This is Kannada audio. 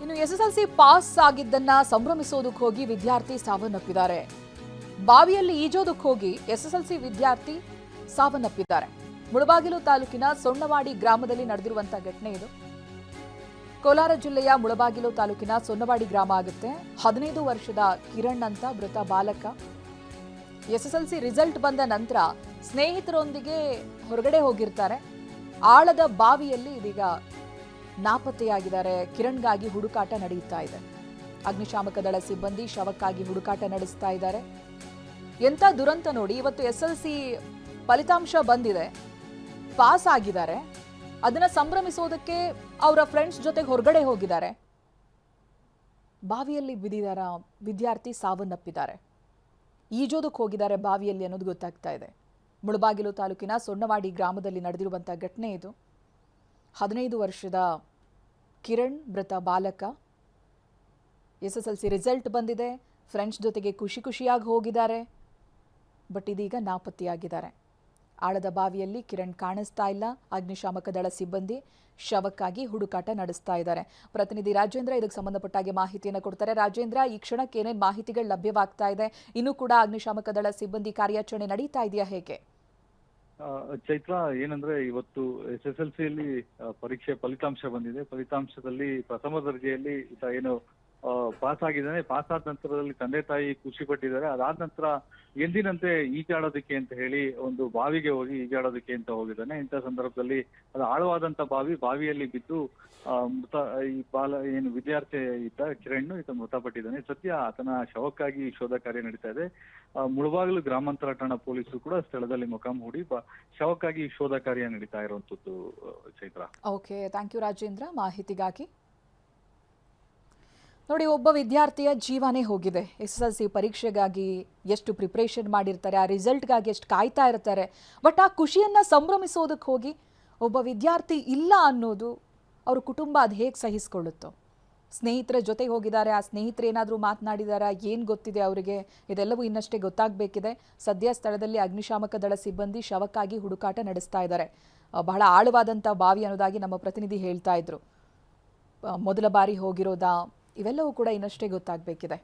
ಇನ್ನು ಎಸ್ಎಸ್ಎಲ್ಸಿ ಪಾಸ್ ಆಗಿದ್ದನ್ನ ಸಂಭ್ರಮಿಸೋದಕ್ಕೆ ಹೋಗಿ ವಿದ್ಯಾರ್ಥಿ ಸಾವನ್ನಪ್ಪಿದ್ದಾರೆ. ಬಾವಿಯಲ್ಲಿ ಈಜೋದಕ್ಕೆ ಹೋಗಿ ಎಸ್ಎಸ್ಎಲ್ಸಿ ವಿದ್ಯಾರ್ಥಿ ಸಾವನ್ನಪ್ಪಿದ್ದಾರೆ. ಮುಳಬಾಗಿಲು ತಾಲೂಕಿನ ಸೊನ್ನವಾಡಿ ಗ್ರಾಮದಲ್ಲಿ ನಡೆದಿರುವಂತಹ ಘಟನೆ ಇದು. ಕೋಲಾರ ಜಿಲ್ಲೆಯ ಮುಳಬಾಗಿಲು ತಾಲೂಕಿನ ಸೊನ್ನವಾಡಿ ಗ್ರಾಮ ಆಗುತ್ತೆ. 15 ವರ್ಷದ ಕಿರಣ್ ಅಂತ ಮೃತ ಬಾಲಕ ಎಸ್ಎಸ್ಎಲ್ಸಿ ರಿಸಲ್ಟ್ ಬಂದ ನಂತರ ಸ್ನೇಹಿತರೊಂದಿಗೆ ಹೊರಗಡೆ ಹೋಗಿರ್ತಾರೆ. ಆಳದ ಬಾವಿಯಲ್ಲಿ ಇದೀಗ ನಾಪತ್ತೆಯಾಗಿದ್ದಾರೆ. ಕಿರಣ್ಗಾಗಿ ಹುಡುಕಾಟ ನಡೆಯುತ್ತಾ ಇದೆ. ಅಗ್ನಿಶಾಮಕ ದಳ ಸಿಬ್ಬಂದಿ ಶವಕ್ಕಾಗಿ ಹುಡುಕಾಟ ನಡೆಸ್ತಾ ಇದ್ದಾರೆ. ಎಂತ ದುರಂತ ನೋಡಿ. ಇವತ್ತು ಎಸ್ಎಲ್ಸಿ ಫಲಿತಾಂಶ ಬಂದಿದೆ, ಪಾಸ್ ಆಗಿದ್ದಾರೆ. ಅದನ್ನ ಸಂಭ್ರಮಿಸೋದಕ್ಕೆ ಅವರ ಫ್ರೆಂಡ್ಸ್ ಜೊತೆಗೆ ಹೊರಗಡೆ ಹೋಗಿದ್ದಾರೆ. ಬಾವಿಯಲ್ಲಿ ಬಿದ್ದಿದ್ದಾರ ವಿದ್ಯಾರ್ಥಿ ಸಾವನ್ನಪ್ಪಿದ್ದಾರೆ. ಈಜೋದಕ್ಕೆ ಹೋಗಿದ್ದಾರೆ ಬಾವಿಯಲ್ಲಿ ಅನ್ನೋದು ಗೊತ್ತಾಗ್ತಾ ಇದೆ. ಮುಳಬಾಗಿಲು ತಾಲೂಕಿನ ಸೊನ್ನವಾಡಿ ಗ್ರಾಮದಲ್ಲಿ ನಡೆದಿರುವಂತಹ ಘಟನೆ ಇದು. 15 ವರ್ಷದ ಕಿರಣ್ ಮೃತ ಬಾಲಕ. ಎಸ್ಎಸ್ಎಲ್ಸಿ ರಿಸಲ್ಟ್ ಬಂದಿದೆ, ಫ್ರೆಂಡ್ಸ್ ಜೊತೆಗೆ ಖುಷಿಯಾಗಿ ಹೋಗಿದ್ದಾರೆ. ಬಟ್ ಇದೀಗ ನಾಪತ್ತೆಯಾಗಿದ್ದಾರೆ. ಆಳದ ಬಾವಿಯಲ್ಲಿ ಕಿರಣ್ ಕಾಣಿಸ್ತಾ ಇಲ್ಲ. ಅಗ್ನಿಶಾಮಕ ದಳ ಸಿಬ್ಬಂದಿ ಶವಕ್ಕಾಗಿ ಹುಡುಕಾಟ ನಡೆಸ್ತಾ ಇದ್ದಾರೆ. ಪ್ರತಿನಿಧಿ ರಾಜೇಂದ್ರ ಇದಕ್ಕೆ ಸಂಬಂಧಪಟ್ಟಾಗೆ ಮಾಹಿತಿಯನ್ನು ಕೊಡ್ತಾರೆ. ರಾಜೇಂದ್ರ, ಈ ಕ್ಷಣಕ್ಕೆ ಏನೇನು ಮಾಹಿತಿಗಳು ಲಭ್ಯವಾಗ್ತಾ ಇದೆ? ಇನ್ನೂ ಕೂಡ ಅಗ್ನಿಶಾಮಕ ದಳ ಸಿಬ್ಬಂದಿ ಕಾರ್ಯಾಚರಣೆ ನಡೀತಾ ಇದೆಯಾ, ಹೇಗೆ? ಚೈತ್ರ, ಏನಂದ್ರೆ ಇವತ್ತು SSLCಯಲ್ಲಿ ಪರೀಕ್ಷೆ ಫಲಿತಾಂಶ ಬಂದಿದೆ. ಫಲಿತಾಂಶದಲ್ಲಿ ಪ್ರಥಮ ದರ್ಜೆಯಲ್ಲಿ ಏನು ಪಾಸ್ ಆಗಿದ್ದಾನೆ. ಪಾಸ್ ಆದ ನಂತರದಲ್ಲಿ ತಂದೆ ತಾಯಿ ಖುಷಿ ಪಟ್ಟಿದ್ದಾರೆ. ಅದಾದ ನಂತರ ಎಂದಿನಂತೆ ಈಜಾಡೋದಕ್ಕೆ ಅಂತ ಹೇಳಿ ಒಂದು ಬಾವಿಗೆ ಹೋಗಿ ಈಜಾಡೋದಕ್ಕೆ ಅಂತ ಹೋಗಿದ್ದಾನೆ. ಇಂಥ ಸಂದರ್ಭದಲ್ಲಿ ಅದು ಆಳವಾದಂತ ಬಾವಿಯಲ್ಲಿ ಬಿದ್ದು ಏನು ವಿದ್ಯಾರ್ಥಿ ಇದ್ದ ಕಿರಣ್ ಮೃತಪಟ್ಟಿದ್ದಾನೆ. ಸದ್ಯ ಆತನ ಶವಕ್ಕಾಗಿ ಶೋಧ ಕಾರ್ಯ ನಡೀತಾ ಇದೆ. ಮುಳಬಾಗಿಲು ಗ್ರಾಮಾಂತರ ಠಾಣಾ ಪೊಲೀಸರು ಕೂಡ ಸ್ಥಳದಲ್ಲಿ ಮೊಕ್ಕಾಂ ಹೂಡಿ ಶವಕ್ಕಾಗಿ ಶೋಧ ಕಾರ್ಯ ನಡೀತಾ ಇರುವಂತದ್ದು. Chaitra, okay, thank you Rajendra ಮಾಹಿತಿಗಾಗಿ. ನೋಡಿ, ಒಬ್ಬ ವಿದ್ಯಾರ್ಥಿಯ ಜೀವನೇ ಹೋಗಿದೆ. SSLC ಪರೀಕ್ಷೆಗಾಗಿ ಎಷ್ಟು ಪ್ರಿಪ್ರೇಷನ್ ಮಾಡಿರ್ತಾರೆ, ಆ ರಿಸಲ್ಟ್ಗಾಗಿ ಎಷ್ಟು ಕಾಯ್ತಾ ಇರ್ತಾರೆ. ಬಟ್ ಆ ಖುಷಿಯನ್ನು ಸಂಭ್ರಮಿಸೋದಕ್ಕೆ ಹೋಗಿ ಒಬ್ಬ ವಿದ್ಯಾರ್ಥಿ ಇಲ್ಲ ಅನ್ನೋದು ಅವ್ರ ಕುಟುಂಬ ಅದು ಹೇಗೆ ಸಹಿಸ್ಕೊಳ್ಳುತ್ತೋ? ಸ್ನೇಹಿತರ ಜೊತೆಗೆ ಹೋಗಿದ್ದಾರೆ, ಆ ಸ್ನೇಹಿತರು ಏನಾದರೂ ಮಾತನಾಡಿದಾರಾ, ಏನು ಗೊತ್ತಿದೆ ಅವರಿಗೆ? ಇದೆಲ್ಲವೂ ಇನ್ನಷ್ಟೇ ಗೊತ್ತಾಗಬೇಕಿದೆ. ಸದ್ಯ ಸ್ಥಳದಲ್ಲಿ ಅಗ್ನಿಶಾಮಕ ದಳ ಸಿಬ್ಬಂದಿ ಶವಕ್ಕಾಗಿ ಹುಡುಕಾಟ ನಡೆಸ್ತಾ ಇದ್ದಾರೆ. ಬಹಳ ಆಳವಾದಂಥ ಬಾವಿ ಅನ್ನೋದಾಗಿ ನಮ್ಮ ಪ್ರತಿನಿಧಿ ಹೇಳ್ತಾ ಇದ್ರು. ಮೊದಲ ಬಾರಿ ಹೋಗಿರೋದಾ? ಇವೆಲ್ಲವೂ ಕೂಡ ಇನ್ನಷ್ಟೇ ಗೊತ್ತಾಗಬೇಕಿದೆ.